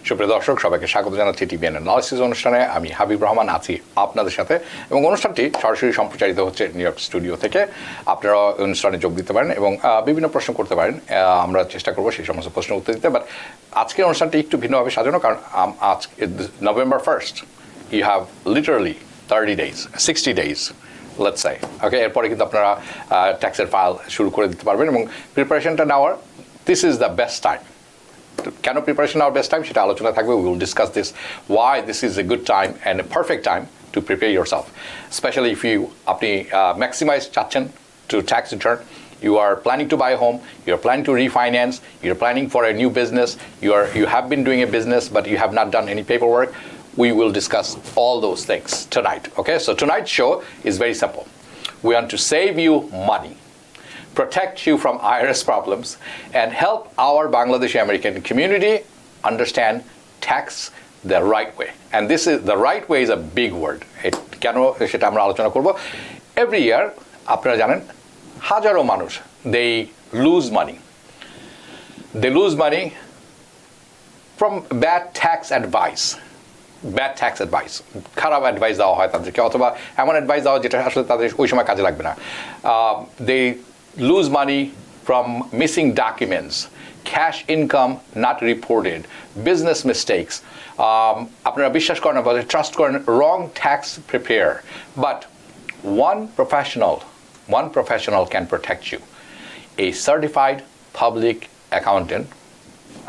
সুপ্রিয় দর্শক সবাইকে স্বাগত জানাচ্ছি টিভিএন অ্যানালিসিস অনুষ্ঠানে। আমি হাবিব রহমান আছি আপনাদের সাথে এবং অনুষ্ঠানটি সরাসরি সম্প্রচারিত হচ্ছে নিউ ইয়র্ক স্টুডিও থেকে। আপনারা অনুষ্ঠানে যোগ দিতে পারেন এবং বিভিন্ন প্রশ্ন করতে পারেন। আমরা চেষ্টা করবো সেই সমস্ত প্রশ্নের উত্তর দিতে। বাট আজকের অনুষ্ঠানটি একটু ভিন্নভাবে সাজানো, কারণ আজ November 1st you have literally 30 days, 60 days let's say, okay, এরপরে কিন্তু আপনারা ট্যাক্সের ফাইল শুরু করে দিতে পারবেন এবং প্রিপারেশনটা নেওয়ার this is the best time. কেন প্রিপারেশন নেওয়ার বেস্ট টাইম সেটা আলোচনা থাকবে। We will discuss this why this is a good time and a perfect time to prepare yourself, specially if আপনি ম্যাক্সিমাইজ চাচ্ছেন to tax return, you are planning to buy a home, you are planning to refinance, you are planning for a new business, you have been doing a business but you have not done any paperwork. We will discuss all those things tonight. Okay, so tonight's show is very simple. We want to save you money, protect you from IRS problems, and help our Bangladeshi American community understand tax the right way. And this is the right way is a big word. কেন সেটা আমরা আলোচনা করব। Every year আপনারা জানেন হাজারো মানুষ they lose money from bad tax advice. খারাপ অ্যাডভাইস দেওয়া হয় তাদেরকে, অথবা এমন অ্যাডভাইস দেওয়া যেটা আসলে তাদের ওই সময় কাজে লাগবে না। They lose money from missing documents, cash income not reported, business mistakes. আপনারা বিশ্বাস করেন না, ট্রাস্ট করেন, wrong tax preparer. But one professional can protect you. A certified public accountant.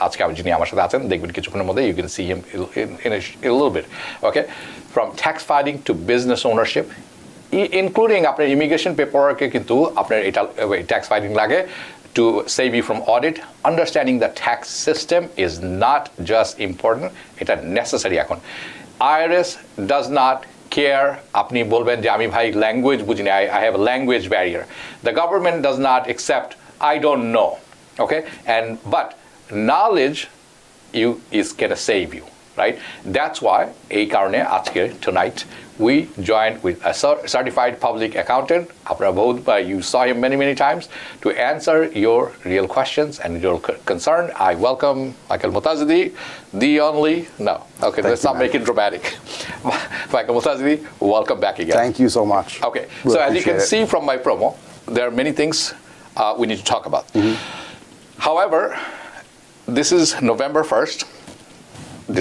আজকে যিনি আমার সাথে আছেন দেখবেন কিছুক্ষণের মধ্যে, you can see him in a little bit. Okay, from tax filing to business ownership, including আপনার ইমিগ্রেশন পেপারওয়ার্কে কিন্তু আপনার এটা ট্যাক্স ফাইলিং লাগে to save you from audit. Understanding the tax system is not just important, এটা necessary এখন। IRS does not care. আপনি বলবেন যে আমি ভাই ল্যাঙ্গুয়েজ বুঝি না, I have a language barrier. The government does not accept I don't know. Okay, but knowledge is gonna save you, right? That's why এই কারণে আজকে tonight we joined with a certified public accountant. You saw him many times to answer your real questions and your concern. I welcome Michael Mutazidi, the only. No, okay, let's not make it dramatic. Michael Mutazidi, welcome back again. Thank you so much. Okay, so as you can see from my promo, there are many things we need to talk about. However, this is November 1st.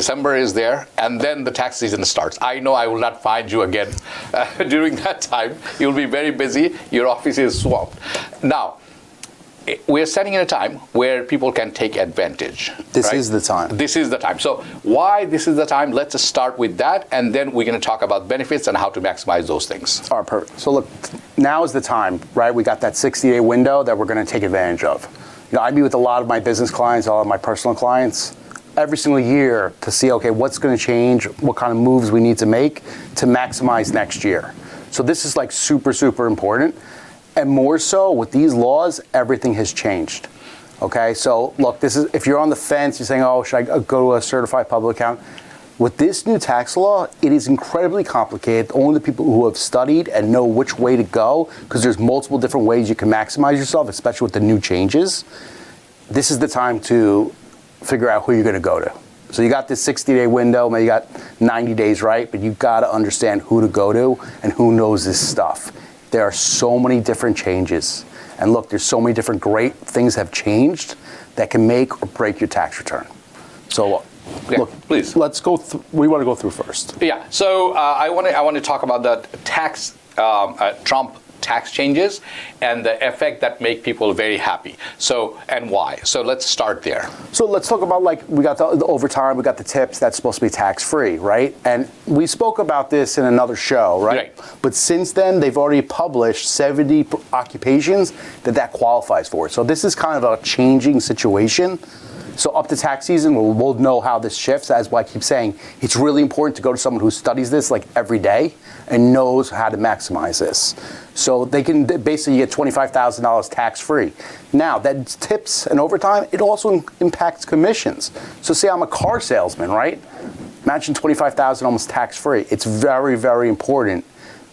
December is there, and then the tax season starts. I know I will not find you again during that time. You'll be very busy. Your office is swamped. Now, we're setting in a time where people can take advantage. This is the time. This is the time. So why this is the time? Let's start with that, and then we're going to talk about benefits and how to maximize those things. All right, perfect. So look, now is the time, right? We got that 60-day window that we're going to take advantage of. You know, I meet with a lot of my business clients, all of my personal clients, every single year to see, okay, what's going to change, what kind of moves we need to make to maximize next year. So this is like super important. And more so with these laws, everything has changed. Okay, so look, this is, if you're on the fence, you're saying, oh, should I go to a certified public accountant? With this new tax law, it is incredibly complicated. Only the people who have studied and know which way to go, because there's multiple different ways you can maximize yourself, especially with the new changes. This is the time to figure out who you're going to go to. So you got this 60-day window, maybe you got 90 days, right? But you've got to understand who to go to and who knows this stuff. There are so many different changes. And look, there's so many different great things have changed that can make or break your tax return. So look, please. Let's go through, what do you want to go through first? Yeah, so I want to talk about the tax, Trump tax changes and the effect that make people very happy. So, and why? So let's start there. So let's talk about, like, we got the overtime, we got the tips, that's supposed to be tax-free, right? And we spoke about this in another show, right? But since then, they've already published 70 occupations that qualifies for it. So this is kind of a changing situation. So up to tax season, we'll know how this shifts. As I keep saying, it's really important to go to someone who studies this like every day and knows how to maximize this. So they can basically get $25,000 tax-free. Now, that tips and overtime, it also impacts commissions. So say I'm a car salesman, right? Imagine $25,000 almost tax-free. It's very important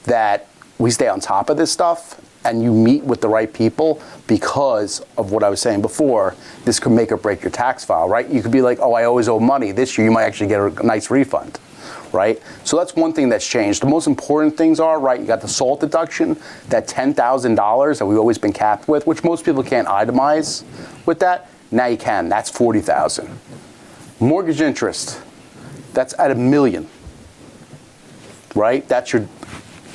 that we stay on top of this stuff and you meet with the right people, because of what I was saying before, this could make or break your tax file, right? You could be like, oh, I always owe money. This year you might actually get a nice refund, right? So that's one thing that's changed. The most important things are, right, you got the SALT deduction, that $10,000 that we've always been capped with, which most people can't itemize with that. Now you can. That's $40,000. Mortgage interest, that's at $1 million, right? That's your,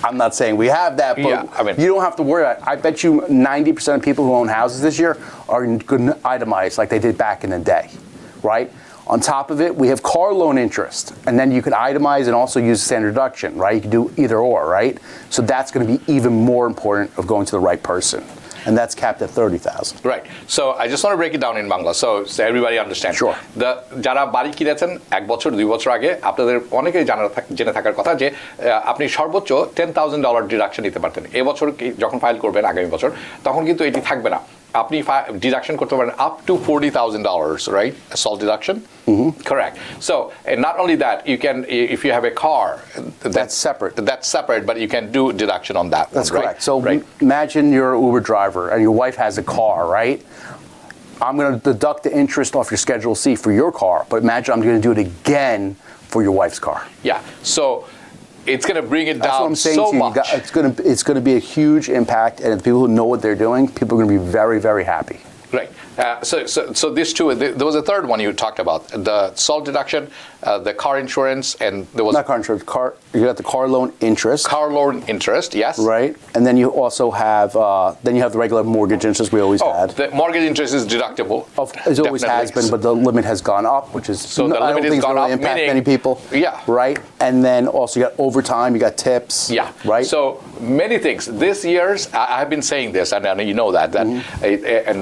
I'm not saying we have that, but Yeah, I mean, you don't have to worry about it. I bet you 90% of people who own houses this year are going to itemize like they did back in the day, right? On top of it, we have car loan interest, and then you can itemize and also use standard deduction, right? You can do either or, right? So that's going to be even more important of going to the right person, and that's capped at 30,000. Right. So I just want to break it down in Bangla so everybody understands. Sure. যারা বাড়ি কিনেছেন 1 বছর 2 বছর আগে, আপনাদের অনেকেই জেনে থাকার কথা যে আপনি সর্বোচ্চ $10,000 ডিডাকশন নিতে পারতেন। এবছর যখন ফাইল করবেন আগামী বছর, তখন কিন্তু এটি থাকবে না। আপনি deduction করতে পারেন up to $40,000, right? A SALT deduction? Mm-hmm. Correct. So not only that, you can, if you have a car, That's separate. That's separate, but you can do deduction on that. That's one, correct. Right? So right. imagine you're an Uber driver and your wife has a car, right? I'm going to deduct the interest off your Schedule C for your car, but imagine I'm going to do it again for your wife's car. Yeah. So it's going to bring it That's down what I'm saying so to you. much. It's going to be a huge impact, and the people who know what they're doing, people are going to be very, very happy. Right. So this too, there was a third one you talked about, the SALT deduction, the car insurance, and there was... Not car insurance, you got the car loan interest. Car loan interest, yes. Right. And then you also have, the regular mortgage interest we always had. The mortgage interest is deductible. It always has been, but the limit has gone up, which is, So the I limit don't has think it's gone going to up, impact meaning- many people. Yeah. Right. And then also you got overtime, you got tips. Yeah. Right. So many things. This year's, I've been saying this, and you know that, and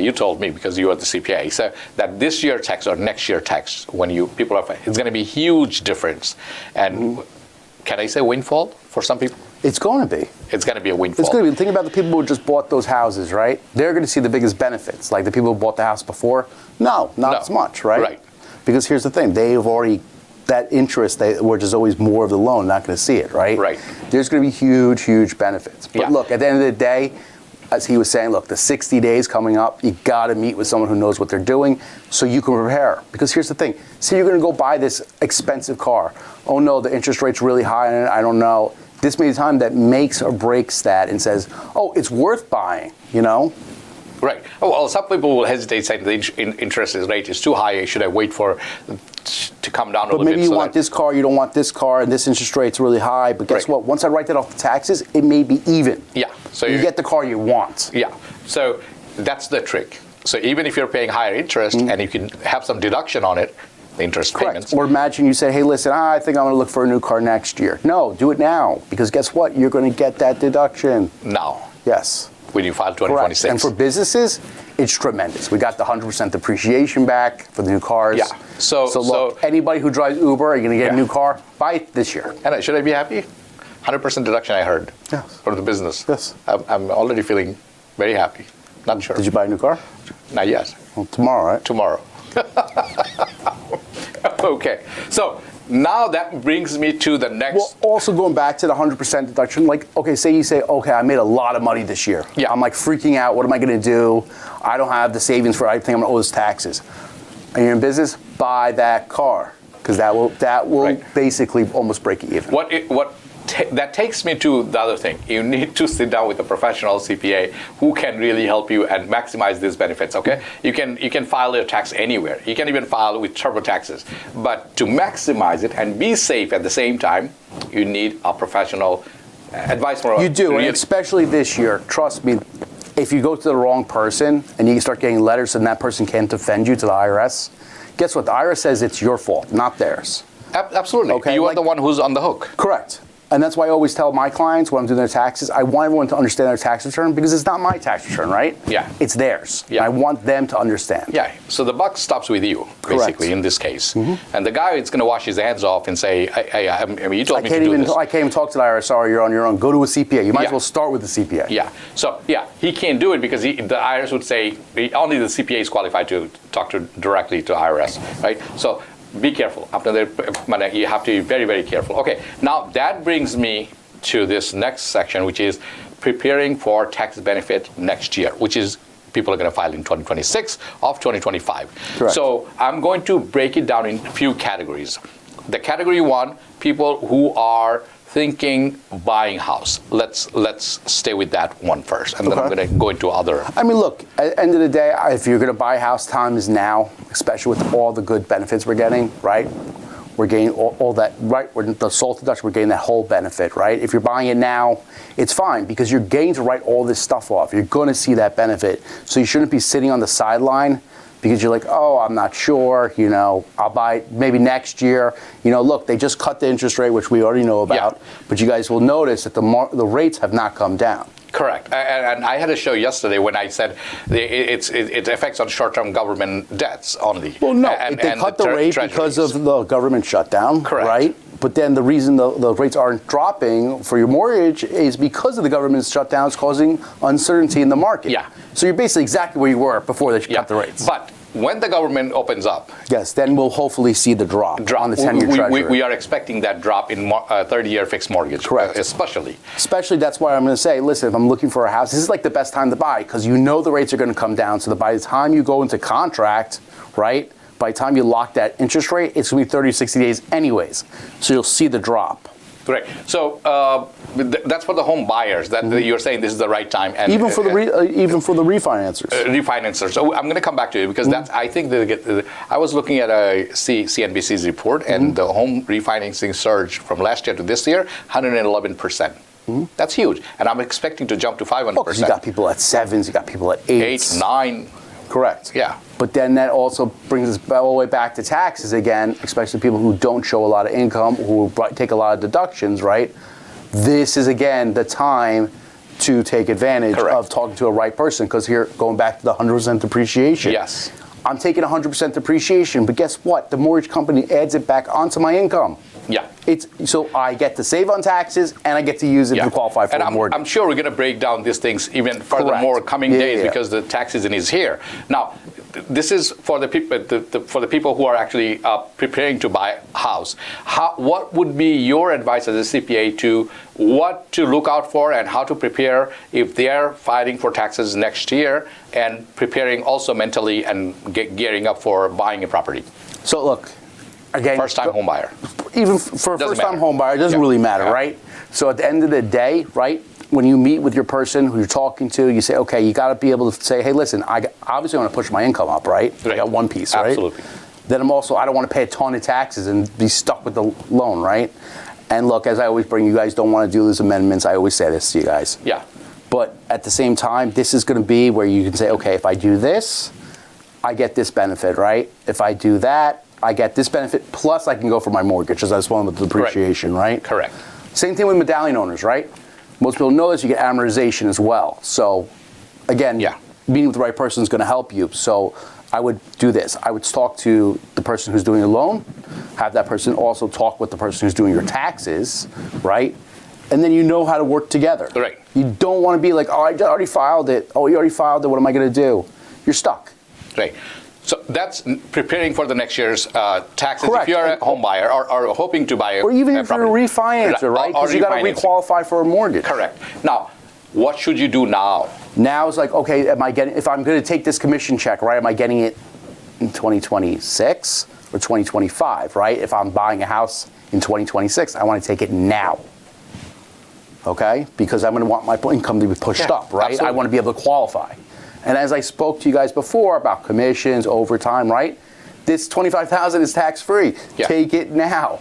you told me because you are the CPA, so that this year tax or next year tax, when people are, it's going to be huge difference. And can I say windfall for some people? It's going to be. It's going to be a windfall. It's going to be. Think about the people who just bought those houses, right? They're going to see the biggest benefits. Like the people who bought the house before? No, not as much, right? Right. Because here's the thing. They've already, that interest, which is always more of the loan, not going to see it, right? Right. There's going to be huge, huge benefits. But Yeah. look, at the end of the day, as he was saying, look, the 60 days coming up, you got to meet with someone who knows what they're doing so you can prepare. Because here's the thing. Say you're going to go buy this expensive car. Oh, no, the interest rate's really high on it. I don't know. This may be the time that makes or breaks that and says, oh, it's worth buying, you know? Right. Oh, well, some people will hesitate saying the interest rate is too high. Should I wait for to come down a little bit? But maybe you want this car, you don't want this car, and this interest rate's really high. But guess Right. what? Once I write that off the taxes, it may be even. Yeah. So you get the car you want. Yeah. So that's the trick. So even if you're paying higher interest and you can have some deduction on it, the interest payments. Or imagine you say, hey, listen, I think I'm going to look for a new car next year. No, do it now. Because guess what? You're going to get that deduction. Now. Yes. When you file 2026. Correct. And for businesses, it's tremendous. We got the 100% depreciation back for the new cars. Yeah. So look, anybody who drives Uber, are you going to get a new car? Buy it this year. And should I be happy? 100% deduction, I heard. Yes. For the business. Yes. I'm already feeling very happy. Not sure. Did you buy a new car? Not yet. Well, tomorrow, right? Tomorrow. Okay. So now that brings me to the next. Well, also going back to the 100% deduction, like, okay, say you say, okay, I made a lot of money this year. Yeah. I'm like freaking out. What am I going to do? I don't have the savings for it. I think I'm going to owe this taxes. And you're in business, buy that car. Because that will Right. basically almost break it even. That takes me to the other thing. You need to sit down with a professional CPA who can really help you and maximize these benefits, okay? You can file your tax anywhere. You can even file with TurboTaxes. But to maximize it and be safe at the same time, you need a professional advice from You do, and especially this year, trust me, if you go to the wrong person and you start getting letters and that person can't defend you to the IRS, guess what? The IRS says it's your fault, not theirs. Absolutely. Okay, you are the one who's on the hook. Correct. And that's why I always tell my clients when I'm doing their taxes, I want everyone to understand their tax return because it's not my tax return, right? Yeah. It's theirs. Yeah. And I want them to understand. Yeah. So the buck stops with you, basically, in this case. Mm-hmm. And the guy is going to wash his hands off and say, I mean, you told me to do this. I can't even talk to the IRS. Sorry, you're on your own. Go to a CPA. You might as well start with the CPA. Yeah. So, he can't do it because the IRS would say only the CPA is qualified to talk directly to IRS, right? So be careful. You have to be very, very careful. Okay. Now, that brings me to this next section, which is preparing for tax benefit next year, which is people are going to file in 2026 of 2025. Correct. So I'm going to break it down in a few categories. The category one, people who are thinking buying house. Let's stay with that one first, and then I'm going to go into other. I mean, look, at the end of the day, if you're going to buy a house, time is now, especially with all the good benefits we're getting, right? We're getting all that, right? The SALT deduction, we're getting that whole benefit, right? If you're buying it now, it's fine because you're getting to write all this stuff off. You're going to see that benefit. So you shouldn't be sitting on the sideline because you're like, oh, I'm not sure, you know, I'll buy it maybe next year. You know, look, they just cut the interest rate, which we already know about, but you guys will notice that the rates have not come down. Correct. And I had a show yesterday when I said it affects on short-term government debts only. Well, no, they cut the rate because of the government shutdown, right? But then the reason the rates aren't dropping for your mortgage is because of the government shutdown is causing uncertainty in the market. Yeah. So you're basically exactly where you were before they cut the rates. But when the government opens up, yes, then we'll hopefully see the drop on the 10-year Treasury. We are expecting that drop in 30-year fixed mortgage. Correct. Especially that's why I'm going to say, listen, if I'm looking for a house, this is like the best time to buy because you know the rates are going to come down. So that by the time you go into contract, right, by the time you lock that interest rate, it's going to be 30 to 60 days anyways. So you'll see the drop. Right. So that's for the home buyers that you're saying this is the right time, and even for the refinancers. Refinancers. So I'm going to come back to it because that's. I think I was looking at CNBC's report, and the home refinancing surge from last year to this year, 111%. That's huge, and I'm expecting to jump to 500%. You got people at 7s, you got people at 8s, 8, 9. Correct. Yeah. But then that also brings us all the way back to taxes again, especially people who don't show a lot of income, who take a lot of deductions, right? This is, again, the time to take advantage of talking to a right person because here, going back to the 100% depreciation. Yes. I'm taking 100% depreciation, but guess what? The mortgage company adds it back onto my income. Yeah. So I get to save on taxes and I get to use it to qualify for a mortgage. I'm sure we're going to break down these things even furthermore coming days because the tax season is here. Now, this is for the people for the people who are actually preparing to buy a house. What would be your advice as a CPA to what to look out for and how to prepare if they're filing for taxes next year and preparing also mentally and gearing up for buying a property? So look, again, first-time home buyer. Even for a first-time home buyer, it doesn't really matter, right? So at the end of the day, right, when you meet with your person who you're talking to, you say, okay, you got to be able to say, hey, listen, I obviously want to push my income up, right? I got one piece, right? Absolutely. Then I don't want to pay a ton of taxes and be stuck with the loan, right? And look, as I always bring, you guys don't want to do these amendments. I always say this to you guys. Yeah. But at the same time, this is going to be where you can say, okay, if I do this, I get this benefit, right? If I do that, I get this benefit, plus I can go for my mortgage, as I was with the depreciation, right? Correct. Same thing with medallion owners, right? Most people know this, you get amortization as well. So, again, meeting with the right person is going to help you. So, I would do this. I would talk to the person who's doing a loan, have that person also talk with the person who's doing your taxes, right? And then you know how to work together. Right. You don't want to be like, oh, I already filed it. Oh, you already filed it. What am I going to do? You're stuck. Right. So that's preparing for the next year's taxes. Correct. If you're a home buyer or hoping to buy or even if you're a refinancer, right? Because you got to requalify for a mortgage. Correct. Now, what should you do now? Now it's like, okay, if I'm going to take this commission check, right? Am I getting it in 2026 or 2025, right? If I'm buying a house in 2026, I want to take it now. Okay? Because I'm going to want my income to be pushed up, right? Absolutely. I want to be able to qualify. And as I spoke to you guys before about commissions, overtime, right? This $25,000 is tax-free. Take it now.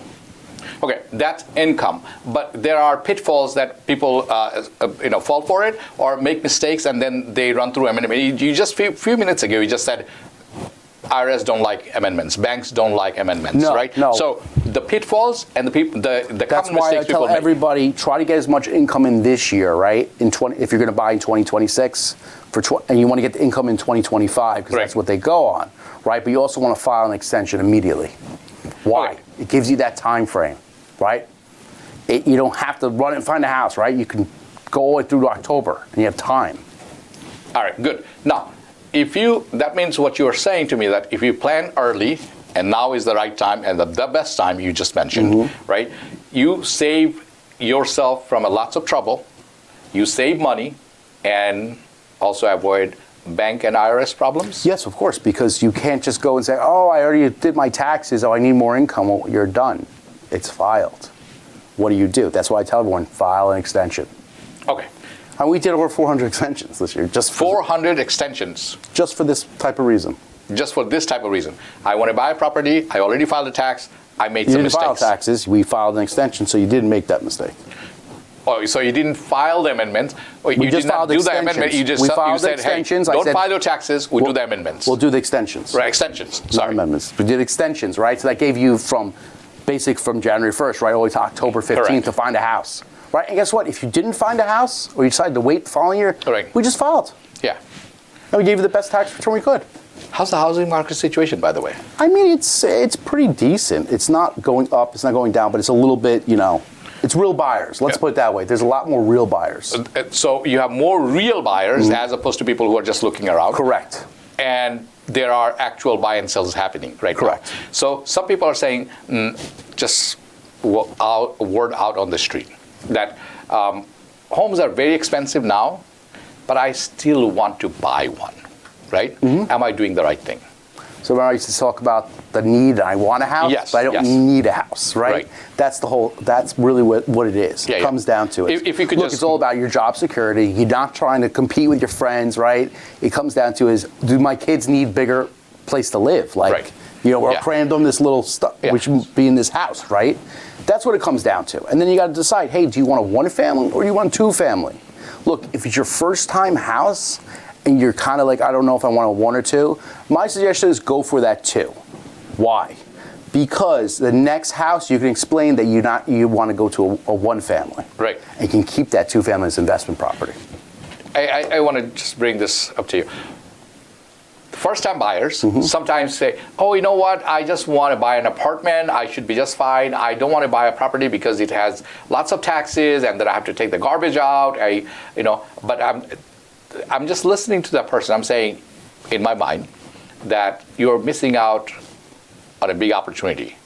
Okay, that's income. But there are pitfalls that people, fall for it or make mistakes and then they run through amendment. You just few minutes ago, you just said IRS don't like amendments, banks don't like amendments, right? No. So the pitfalls and the common mistakes people make. That's why I tell everybody, try to get as much income in this year, right? If you're going to buy in 2026, and you want to get the income in 2025 because that's what they go on, right? But you also want to file an extension immediately. Why? Okay. It gives you that time frame, right? You don't have to run and find a house, right? You can go all the way through to October, and you have time. All right, good. Now, that means what you're saying to me that if you plan early, and now is the right time and the best time you just mentioned, right? You save yourself from lots of trouble, you save money and also avoid bank and IRS problems? Yes, of course, because you can't just go and say, oh, I already did my taxes, oh, I need more income. Well, you're done. It's filed. What do? That's why I tell everyone, file an extension. Okay. And we did over 400 extensions this year. Just 400 extensions? Just for this type of reason. Just for this type of reason. I want to buy a property, I already filed a tax, I made some mistakes. You didn't file taxes, we filed an extension, so you didn't make that mistake. Oh, so you didn't file the amendments? Or you did not do the amendment, you just said, hey, don't file your taxes, we'll do the amendments. We'll do the extensions. Right, extensions, sorry. Not amendments. We did extensions, right? So that gave you from January 1st, right, all the way to October 15th Correct. to find a house. Right, and guess what? If you didn't find a house, or you decided to wait the following year, Correct. we just filed. Yeah. And we gave you the best tax return we could. How's the housing market situation, by the way? I mean, it's pretty decent. It's not going up, it's not going down, but it's a little bit, it's real buyers. Let's put it that way. There's a lot more real buyers. So you have more real buyers as opposed to people who are just looking around. Correct. And there are actual buy and sells happening right Correct. now. So some people are saying, just word out on the street, that homes are very expensive now, but I still want to buy one, right? Am I doing the right thing? So when I used to talk about the need, I want a house, Yes, but I don't yes. need a house, right? Right. That's really what it is. Yeah, It comes down to it. If you could Look, it's all about your job security. You're not trying to compete with your friends, right? It comes down to do my kids need bigger place to live? Like, Right. We're Yeah. crammed on this little stuff, Yeah. which would be in this house, right? That's what it comes down to. And then you got to decide, hey, do you want a one family or do you want a two family? Look, if it's your first time house and you're kind of like, I don't know if I want a one or two, my suggestion is go for that two. Why? Because the next house you can explain that you want to go to a one family. Right. And you can keep that two family as investment property. I want to just bring this up to you. First-time buyers sometimes say, oh, you know what, I just want to buy an apartment, I should be just fine. I don't want to buy a property because it has lots of taxes and then I have to take the garbage out. But I'm just listening to that person. I'm saying, in my mind, that you're missing out on a big opportunity.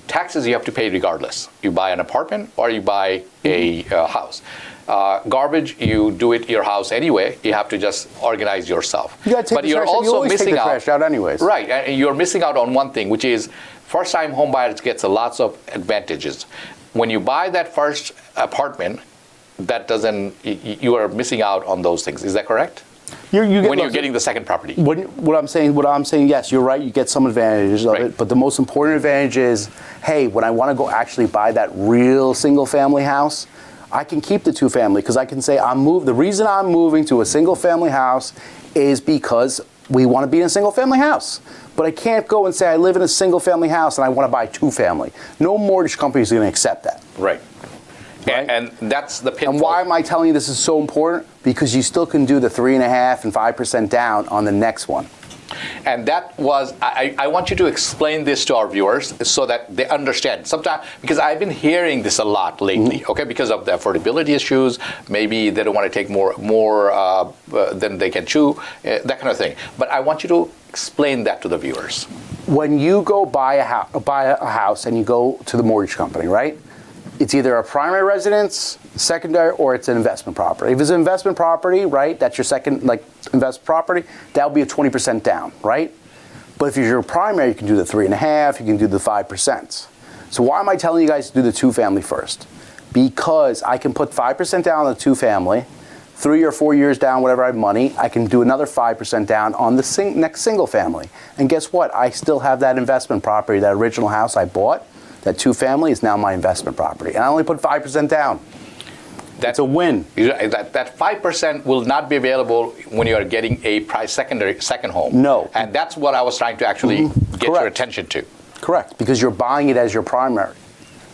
Taxes you have to pay regardless. You buy an apartment or you buy a house. Garbage, you do it your house anyway. You have to just organize yourself. You got to take but the you're trash out. You also always take missing the trash out anyways. Right, and you're missing out on one thing, which is first-time home buyers gets lots of advantages. When you buy that first apartment, you are missing out on those things. Is that correct? When you're getting the second property. What I'm saying, yes, you're right. You get some advantages of it, but the most important advantage is, hey, when I want to go actually buy that real single-family house, I can keep the two-family because I can say the reason I'm moving to a single-family house is because we want to be in a single-family house. But I can't go and say I live in a single-family house and I want to buy two-family. No mortgage company is going to accept that. Right. And that's the pitfall. And why am I telling you this is so important? Because you still can do the 3.5% and 5% down on the next one. And that was, I want you to explain this to our viewers so that they understand. Sometimes, because I've been hearing this a lot lately, okay, because of the affordability issues, maybe they don't want to take more than they can chew, that kind of thing. But I want you to explain that to the viewers. When you go buy a house and you go to the mortgage company, right? It's either a primary residence, secondary, or it's an investment property. If it's an investment property, right, that's your second investment property, that'll be a 20% down, right? But if you're your primary, you can do the 3.5%, you can do the 5%. So why am I telling you guys to do the two-family first? Because I can put 5% down on the two-family, 3 or 4 years down, whatever I have money, I can do another 5% down on the next single family. And guess what? I still have that investment property, that original house I bought. That two-family is now my investment property. And I only put 5% down. That's a win. That 5% will not be available when you are getting a second home. No. And that's what I was trying to actually get your attention to. Correct, because you're buying it as your primary.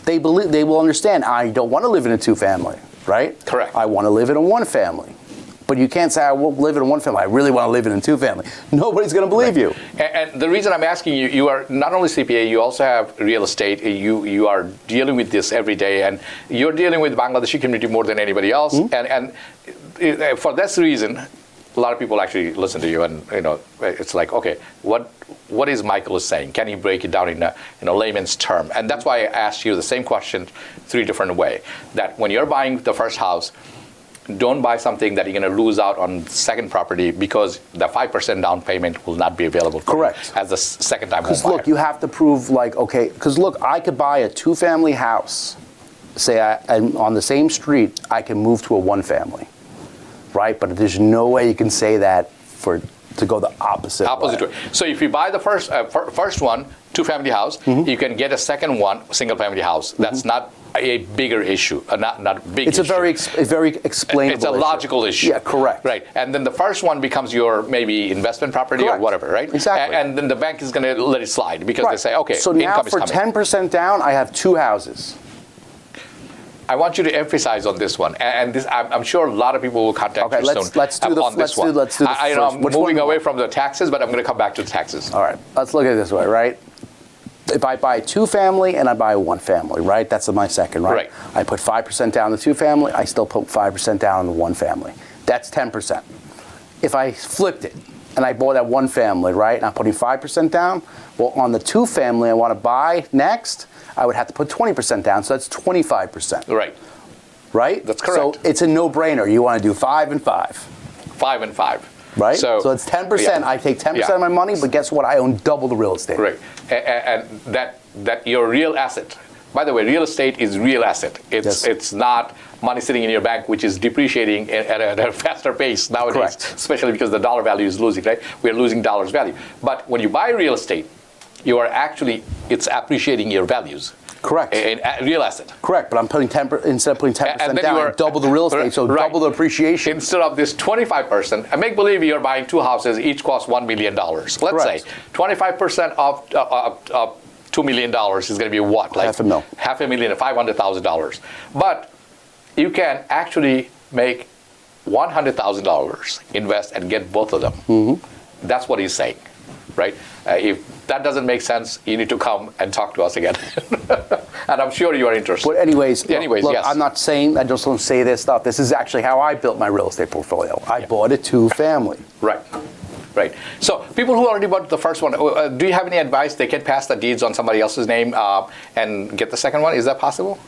They will understand, I don't want to live in a two-family, right? Correct. I want to live in a one-family. But you can't say, I won't live in a one-family. I really want to live in a two-family. Nobody's going to believe you. And the reason I'm asking you, you are not only CPA, you also have real estate. You are dealing with this every day, and you're dealing with Bangladeshi community more than anybody else. And for this reason, a lot of people actually listen to you, and it's like, okay, what is Michael saying? Can he break it down in a layman's term? And that's why I asked you the same question 3 different ways. That when you're buying the first house, don't buy something that you're going to lose out on second property because the 5% down payment will not be available for Correct. you as a second time home Because buyer. look, you have to prove like, okay, because look, I could buy a 2-family house, say and on the same street, I can move to a 1-family, right? But there's no way you can say that to go the opposite way. way. So if you buy the first one, 2-family house, you can get a second one, single-family house. That's not a bigger issue, not a big issue. It's a very explainable It's a logical issue. Yeah, correct. Right, and then the first one becomes your maybe investment property Correct. or whatever, right? Exactly. And then the bank is going to let it slide because they say, okay, so now income is for coming. 10% down, I have 2 houses. I want you to emphasize on this one, and this I'm sure a lot of people will contact you soon. Let's do the on this one. Let's do the I first. I'm Which moving one? away from the taxes, but I'm going to come back to the taxes. All right, let's look at it this way, right? If I buy a 2-family and I buy a 1-family, right? That's my second, right? Right. I put 5% down on the 2-family. I still put 5% down on the 1-family. That's 10%. If I flipped it and I bought that 1-family, right, and I'm putting 5% down, well, on the 2-family I want to buy next, I would have to put 20% down, so that's 25%. Right. Right? That's correct. So it's a no-brainer. You want to do 5 and 5. 5 and 5. Right? So it's 10%. yeah. I take 10% Yeah. of my money, but guess what? I own double the real estate. Right, and that your real asset. By the way, real estate is real asset. It's not money sitting in your bank, which is depreciating at a faster pace nowadays. Correct. Especially because the dollar value is losing. Right, we're losing dollar's value. But when you buy real estate, you are actually it's appreciating your values. Correct. In real asset. Correct, but I'm putting 10% instead of putting 10% And then down, you are I double the real estate, so right. double the appreciation. Instead of this 25%, and make believe you're buying 2 houses, each cost $1 million. Let's Correct. say 25% of $2 million is going to be what? Like $500,000. $500,000, $500,000. But you can actually make $100,000, invest and get both of them. Mm-hmm. That's what he's saying, right? If that doesn't make sense, you need to come and talk to us again. And I'm sure you are interested. But anyways, look, yes. I'm not saying, I just don't say this stuff. This is actually how I built my real estate portfolio. I bought a 2-family. Right. Right. So people who already bought the first one, do you have any advice? They can pass the deeds on somebody else's name and get the second one? Is that possible?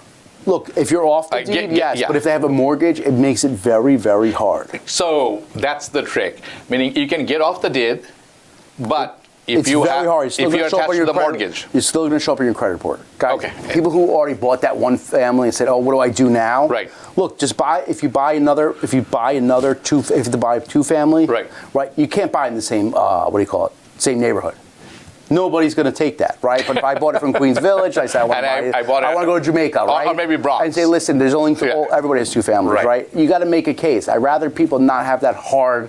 Look, if you're off the deed, yes. But if they have a mortgage, it makes it very, very hard. So that's the trick. Meaning you can get off the deed, but if it's you very hard. if you're attached to the mortgage. You're still going to show up on your credit report. Guys, Okay. people who already bought that 1-family and said, "Oh, what do I do now?" Right. Look, just buy. If you buy another 2-family, Right. Right. You can't buy in the same same neighborhood. Nobody's going to take that, right? But if I bought it from Queens Village, I said I want to go to Jamaica, right? Or maybe Bronx. And say, listen, there's only everybody has 2 families, right? You got to make a case. I'd rather people not have that hard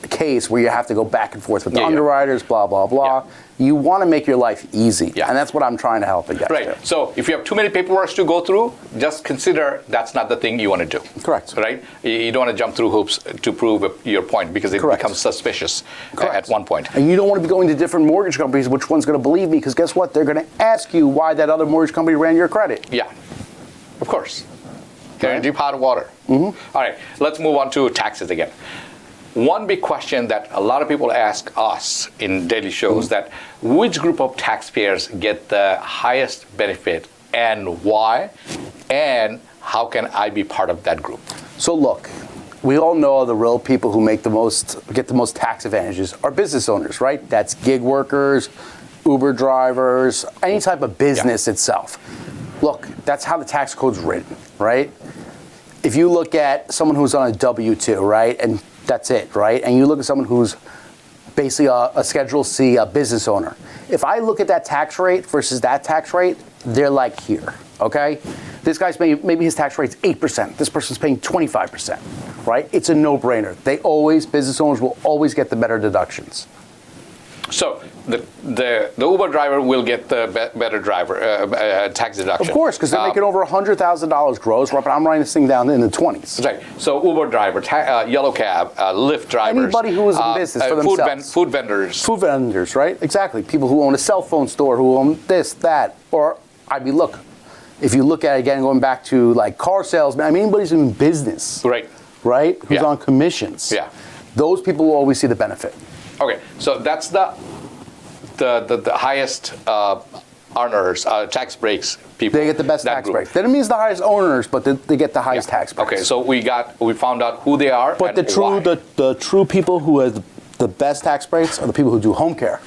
case where you have to go back and forth with the underwriters, blah, blah, blah. Yeah. You want to make your life easy. Yeah. And that's what I'm trying to help them get Right. to. So if you have too many paperwork to go through, just consider that's not the thing you want to do. Correct. Right? You don't want to jump through hoops to prove your point because it becomes suspicious at one point. And you don't want to be going to different mortgage companies, which one's going to believe me, because guess what? They're going to ask you why that other mortgage company ran your credit. Yeah, of course. They're in deep hot water. All right, let's move on to taxes again. One big question that a lot of people ask us in daily shows that which group of taxpayers get the highest benefit and why, and how can I be part of that group? So look, we all know the real people who get the most tax advantages are business owners, right? That's gig workers, Uber drivers, any type of business itself. Look, that's how the tax code's written, right? If you look at someone who's on a W-2, right, and that's it, right? And you look at someone who's basically a Schedule C, a business owner. If I look at that tax rate versus that tax rate, they're like here, okay? This guy's maybe his tax rate's 8%. This person's paying 25%, right? It's a no-brainer. Business owners will always get the better deductions. So the Uber driver will get the better tax deduction. Of course, because they're making over $100,000 gross, but I'm writing this thing down in the 20s. Right. So Uber driver, yellow cab, Lyft drivers. Anybody who is in business for themselves. Food vendors. Food vendors, right? Exactly. People who own a cell phone store, who own this, that. Or, look, if you look at it again, going back to like car salesmen, anybody's in business. Right. Right? Who's on commissions. Yeah. Those people will always see the benefit. Okay, so that's the highest earners, tax breaks people. They get the best that tax group. breaks. That doesn't mean it's the highest owners, but they get the highest tax breaks. Okay, so we found out who they are. But and why. the true people who have the best tax breaks are the people who do home care.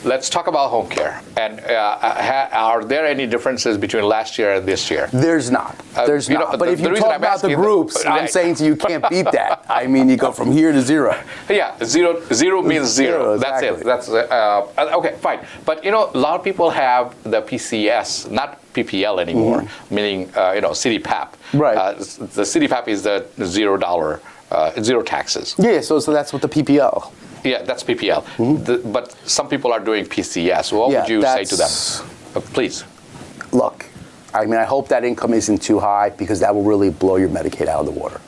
Let's talk about home care. And are there any differences between last year and this year? There's not. There's you know, not. But the- if the you reason talk I'm about the asking groups, I'm saying to you, you can't beat that. I mean, you go from here to zero. Yeah, zero means zero. That's exactly. it. That's okay, fine. But a lot of people have the PCS, not PPL anymore, meaning city PAP. Right. The city PAP is the $0, zero taxes. Yeah, so that's what the PPL. Yeah, that's PPL. But some people are doing PCS. What would you say to them? Please. Look, I mean, I hope that income isn't too high because that will really blow your Medicaid out of the water.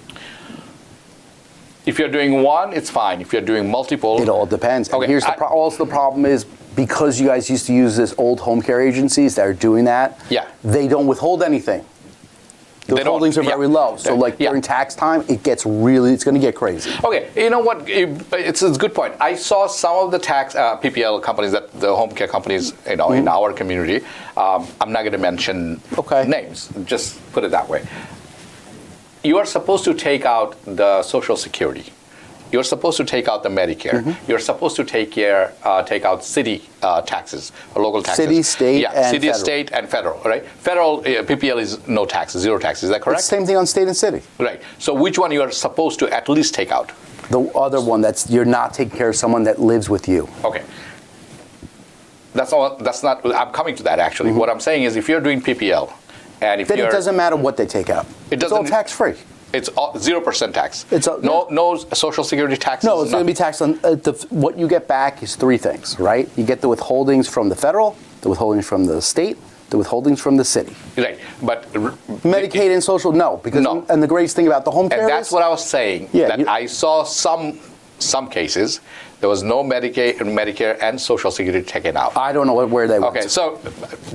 If you're doing one, it's fine. If you're doing multiple, It all depends. And Okay, here's also the problem is because you guys used to use this old home care agencies that are doing that, Yeah. they don't withhold anything. The They don't, withholdings are very low. So like Yeah. during tax time, it's going to get crazy. Okay, you know what? It's a good point. I saw some of the tax PPL companies, that the home care companies, in our community. I'm not going to mention names. Just put it that way. You are supposed to take out the Social Security. You're supposed to take out the Medicare. You're supposed to take out city taxes, or local taxes. City, state, and city, federal. state, and federal. Right? Federal PPL is no taxes, zero taxes. Is that correct? It's the same thing on state and city. Right. So which one you are supposed to at least take out? The other one you're not taking care of someone that lives with you. Okay. That's not. I'm coming to that actually. What I'm saying is, if you're doing PPL, and if Then you're, it doesn't matter what they take out. It's all tax free. It's 0% tax. It's no Social Security taxes. No, it's going to be taxed on what you get back is three things, right? You get the withholdings from the federal, the withholdings from the state, the withholdings from the city. Right, but Medicaid and social, no, because No. and the greatest thing about the home care and that's is, what I was saying. Yeah, that I saw some cases there was no Medicaid, Medicare, and Social Security taken out. I don't know where they went. Okay, so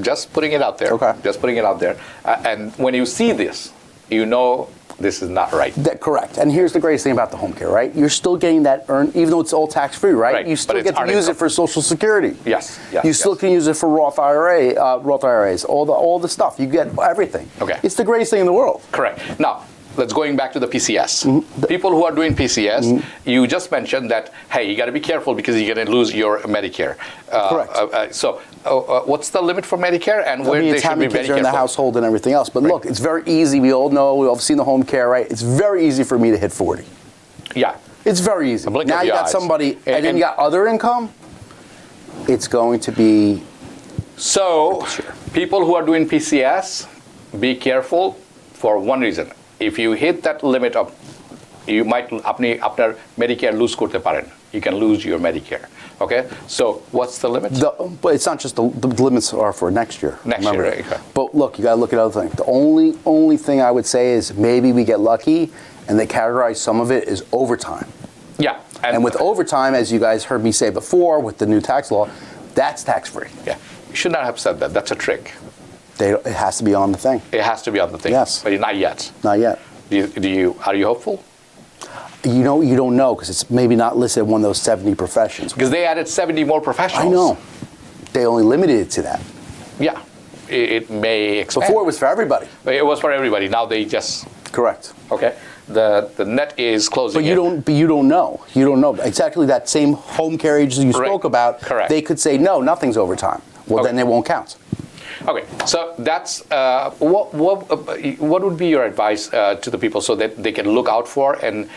just putting it out there. Okay. Just putting it out there, and when you see this, you know this is not right. Correct. And here's the greatest thing about the home care, right? You're still getting that even though it's all tax free, right? Right, You but still it's get to earned use it income. for Social Security. Yes. You still can use it for Roth IRAs, all the stuff. You get everything. Okay. It's the greatest thing in the world. Correct. Now, let's going back to the PCS. People who are doing PCS, you just mentioned that, hey, you got to be careful because you're going to lose your Medicare. Correct. So what's the limit for Medicare and where they it's how should be many very kids are in the careful? household and everything else. But look, it's very easy. We all know. We've all seen the home care, right? It's very easy for me to hit 40. Yeah. It's very easy. blink Now of you the got eyes. somebody, and then you got other income. It's going to be. So people who are doing PCS, be careful for one reason. If you hit that limit of, you might after Medicare lose korte paren. You can lose your Medicare. Okay. So what's the limit? But it's not just the limits are for next year. Next remember. year, right, okay. But look, you got to look at other things. The only thing I would say is maybe we get lucky, and they categorize some of it as overtime. Yeah. And with overtime, as you guys heard me say before, with the new tax law, that's tax free. Yeah. You should not have said that. That's a trick. It has to be on the thing. It has to be on the thing. Yes. But not yet. Not yet. Are you hopeful? You don't know because it's maybe not listed in one of those 70 professions. Because they added 70 more professionals. I know. They only limited it to that. Yeah. It may expand. Before it was for everybody. It was for everybody. Now they just. Correct. Okay. The net is closing. But you don't know. You don't know. Exactly that same home care agency you spoke about. Correct. They could say no, nothing's overtime. Well, then it won't count. Okay, so that's what would be your advice to the people so that they can look out for and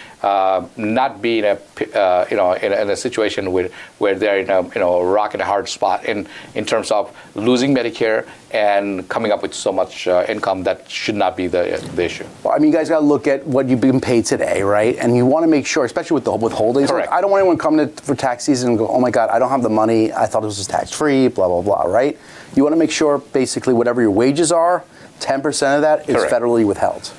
not be in a situation where they're in a rock and a hard spot in terms of losing Medicare and coming up with so much income that should not be the issue. Well, I mean, you guys got to look at what you've been paid today, right? And you want to make sure, especially with the withholdings. Correct. Like, I don't want anyone coming for tax season and go, oh my God, I don't have the money. I thought this was tax free, blah, blah, blah, right? You want to make sure basically whatever your wages are, 10% of that is Correct. federally withheld.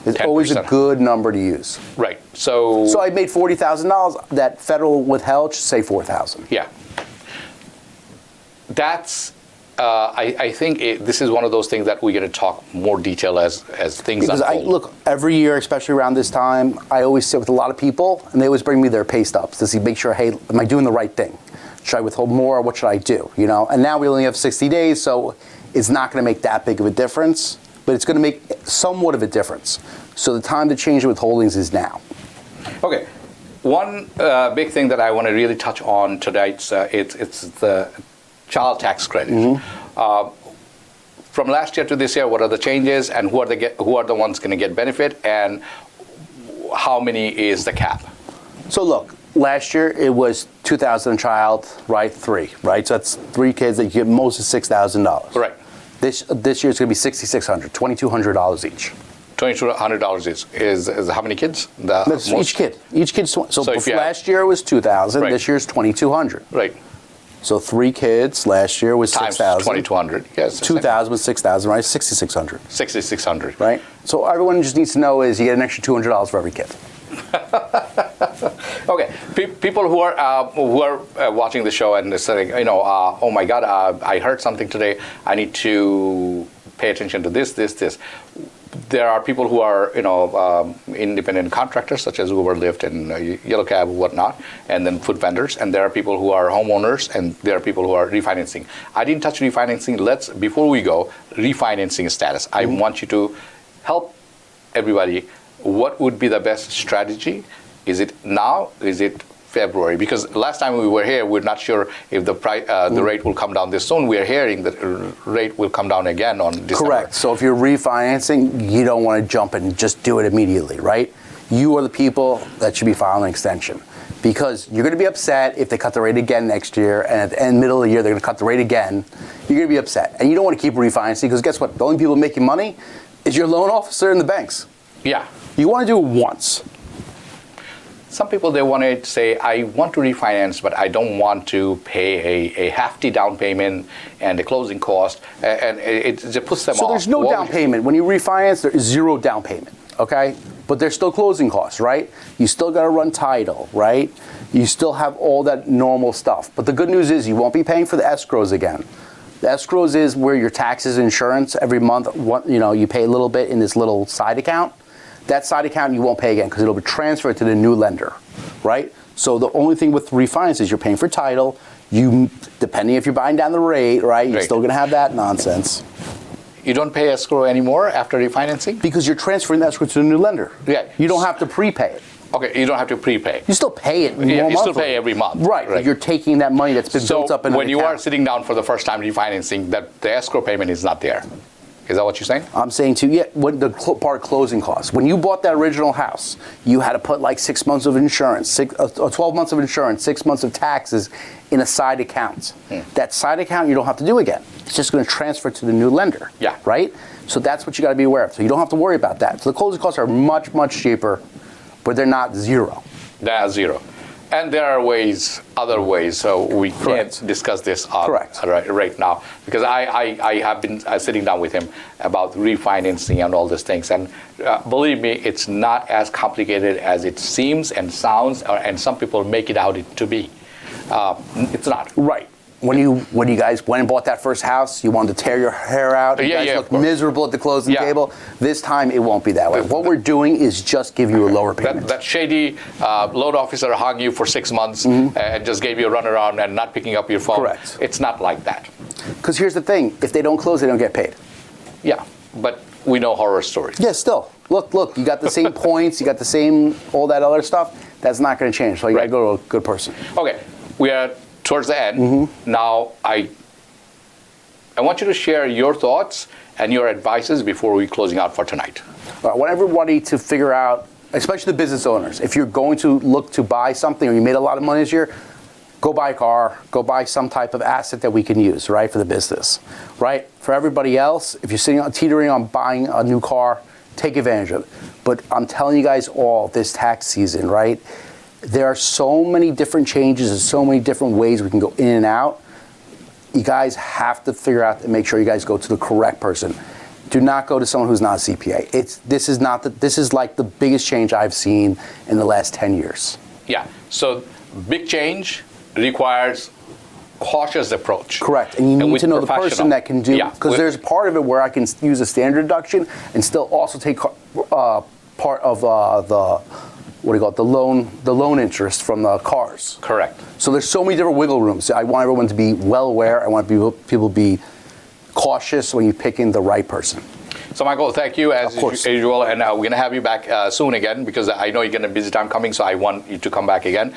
It's 10%. always a good number to use. Right. So I made $40,000. That federal withheld should say $4,000. Yeah. That's. I think this is one of those things that we're going to talk more detail as things Because unfold. look, every year, especially around this time, I always sit with a lot of people, and they always bring me their pay stubs to see, make sure, hey, am I doing the right thing? Should I withhold more? What should I do? You know, and now we only have 60 days, so it's not going to make that big of a difference, but it's going to make somewhat of a difference. So the time to change the withholdings is now. Okay. One big thing that I want to really touch on today, it's the child tax credit. From last year to this year, what are the changes, and who are the ones going to get benefit, and how many is the cap? So look, last year it was $2,000 a child, right? 3, right? So that's 3 kids that you get most of $6,000. Right. This year it's going to be $6,600, $2,200 each. $2,200 is how many kids? That's each kid. Each kid's so last year it was $2,000. Right. This year's $2,200. Right. So 3 kids last year was Times $6,000. $2,200. Yes. 2,000 was $6,000, right? $6,600. $6,600. Right. So everyone just needs to know is you get an extra $200 for every kid. Okay. People who are watching the show and they're saying, you know, oh my God, I heard something today. I need to pay attention to this. There are people who are, you know, independent contractors such as Uber, Lyft, and Yellow Cab, whatnot, and then food vendors. And there are people who are homeowners, and there are people who are refinancing. I didn't touch refinancing. Before we go, refinancing status. I want you to help everybody. What would be the best strategy? Is it now? Is it February? Because last time we were here, we're not sure if the rate will come down this soon. We are hearing that rate will come down again on December. Correct. So if you're refinancing, you don't want to jump in and just do it immediately, right? You are the people that should be filing an extension, because you're going to be upset if they cut the rate again next year, and at the middle of the year they're going to cut the rate again. You're going to be upset, and you don't want to keep refinancing, because guess what? The only people making money is your loan officer and the banks. Yeah. You want to do it once. Some people, they want to say, I want to refinance, but I don't want to pay a hefty down payment and the closing cost, and it just puts them off. So there's no down payment. When you refinance, there is 0 down payment, okay? But there's still closing costs, right? You still got to run title, right? You still have all that normal stuff. But the good news is you won't be paying for the escrows again. The escrows is where your taxes and insurance every month, you pay a little bit in this little side account. That side account you won't pay again because it'll be transferred to the new lender, right? So the only thing with refinance is you're paying for title. Depending if you're buying down the rate, right? You're still going to have that nonsense. You don't pay escrow anymore after refinancing? Because you're transferring the escrow to the new lender. Yeah. You don't have to prepay it. Okay, you don't have to prepay. You still pay it. Yeah, you still pay every month. Right. But you're taking that money that's been built up in an account. When you are sitting down for the first time refinancing, the escrow payment is not there. Is that what you're saying? I'm saying to you, when the part closing costs. When you bought that original house, you had to put like 6 months of insurance, 12 months of insurance, 6 months of taxes in a side account. That side account you don't have to do again. It's just going to transfer to the new lender. Yeah. Right? So that's what you got to be aware of. So you don't have to worry about that. So the closing costs are much, much cheaper, but they're not 0. They're 0. And there are other ways, so we can't discuss this right now, because I have been sitting down with him about refinancing and all these things, and believe me, it's not as complicated as it seems and sounds, and some people make it out to be. It's not. Right. When you guys went and bought that first house, you wanted to tear your hair out. You guys looked miserable at the closing table. This time, it won't be that way. What we're doing is just give you a lower payment. That shady loan officer hung you for 6 months and just gave you a runaround and not picking up your phone. Correct. It's not like that. Because here's the thing. If they don't close, they don't get paid. Yeah, but we know horror stories. Yeah, still. Look, you got the same points. You got the same, all that other stuff. That's not going to change. So you got to go to a good person. Okay, we are towards the end. Now, I want you to share your thoughts and your advices before we closing out for tonight. I want everybody to figure out, especially the business owners, if you're going to look to buy something or you made a lot of money this year, go buy a car, go buy some type of asset that we can use, right, for the business, right? For everybody else, if you're teetering on buying a new car, take advantage of it. But I'm telling you guys all, this tax season, right? There are so many different changes and so many different ways we can go in and out. You guys have to figure out and make sure you guys go to the correct person. Do not go to someone who's not a CPA. This is like the biggest change I've seen in the last 10 years. Yeah. So big change requires cautious approach. Correct. And you need to know the person that can do, because there's part of it where I can use a standard deduction and still also take part of what do you call it, the loan interest from the cars. Correct. So there's so many different wiggle rooms. I want everyone to be well aware. I want people to be cautious when you're picking the right person. So Michael, thank you as Of course. usual, and we're going to have you back soon again because I know you're going to busy time coming, so I want you to come back again,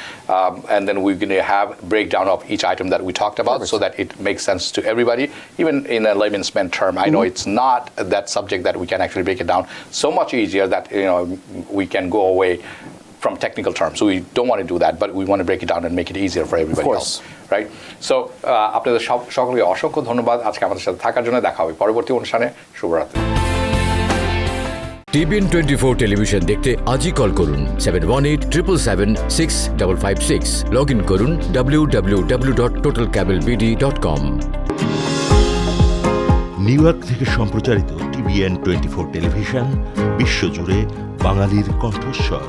and then we're going to have breakdown of each item that we talked about. Perfect. So that it makes sense to everybody, even in a layman's term. I know it's not that subject that we can actually break it down so much easier that we can go away from technical terms. So we don't want to do that, but we want to break it down and make it easier for everybody else. Right? So আপনাদের সকলকে অসংখ্য ধন্যবাদ আজকে আমাদের সাথে থাকার জন্য। দেখা হবে পরবর্তী অনুষ্ঠানে। শুভরাত্রি। TBN 24 টেলিভিশন দেখতে আজই কল করুন 7187776556। লগ ইন করুন www.totalcableBD.com। নিউ ইয়র্ক থেকে সম্প্রচারিত TBN 24 টেলিভিশন বিশ্বজুড়ে বাঙালির কণ্ঠস্বর।